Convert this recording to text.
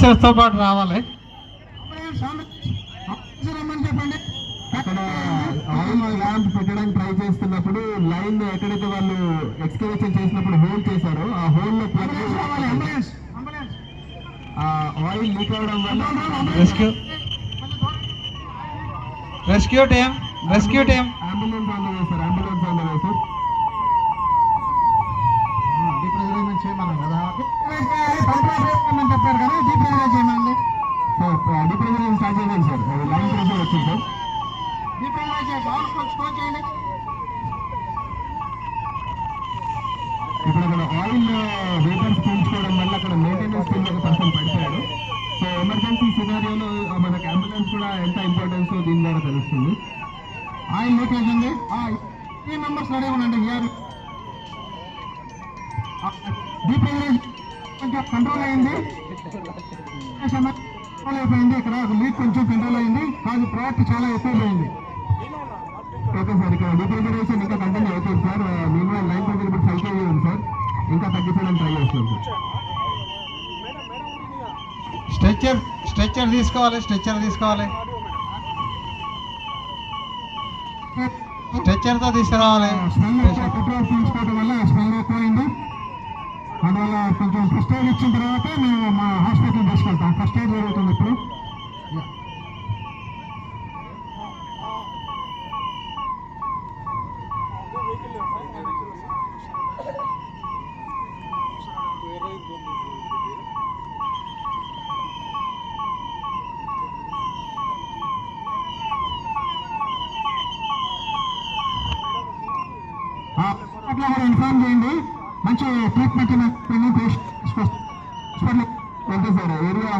ఆఫీసర్స్తో పాటు రావాలి. అక్కడ ఆయిల్ ల్యాంప్ పెట్టడానికి ట్రై చేస్తున్నప్పుడు లైన్ ఎక్కడైతే వాళ్ళు ఎక్స్కవేషన్ చేసినప్పుడు హోల్ చేశారో ఆ హోల్ లో ఆయిల్ లీక్ అవడం వల్ల rescue team ambulance on the way sir, ambulance on the way sir. Depressurisement చేయమన్నాం కదా, చెప్పారు కదా, డీప్రెజరైజ్ చేయమండి సార్. డీప్రెజరైజ్ స్టార్ట్ చేయండి సార్, లైన్ ప్రెషర్ వచ్చింది సార్. డీప్రెజరైజ్ చేయండి. ఇప్పుడు అక్కడ ఆయిల్ వేపర్స్ పీల్చుకోవడం వల్ల అక్కడ మెయింటెనెన్స్ టీమ్ ఒక పర్సన్ పడిపోయాడు. సో ఎమర్జెన్సీ సినారియోలో మనకి అంబులెన్స్ కూడా ఎంత ఇంపార్టెన్స్ దీని ద్వారా తెలుస్తుంది. ఆయిల్ లీకేజ్ ఉంది, 3 మెంబర్స్ రెడీ ఉండండి. డీప్రెజరైజ్ కొంచెం కంట్రోల్ అయింది, కంట్రోల్ అయిపోయింది. ఇక్కడ లీక్ కొంచెం కంట్రోల్ అయింది, కాదు ప్రోడక్ట్ చాలా ఎక్కువైపోయింది. ఓకే సార్, ఇక్కడ డీప్రెజరైజేషన్ ఇంకా కంటిన్యూ అవుతుంది సార్. మేము లైన్ ప్రెజర్ ఇప్పుడు 5 kg ఉంది సార్, ఇంకా తగ్గించడానికి ట్రై చేస్తున్నాం సార్. స్ట్రెచ్చర్ తీసుకోవాలి. స్ట్రెచ్చర్తో తీసుకురావాలి. పెట్రోల్ పీల్చుకోవడం వల్ల స్మెల్ ఎక్కువైంది. అందువల్ల కొంచెం ఫస్ట్ ఎయిడ్ ఇచ్చిన తర్వాత మేము మా హాస్పిటల్ తీసుకెళ్తాం. ఫస్ట్ ఎయిడ్ జరుగుతుంది ఇప్పుడు. అట్లా కూడా ఇన్ఫార్మ్ చేయండి, మంచి treatment hospital okay sir, area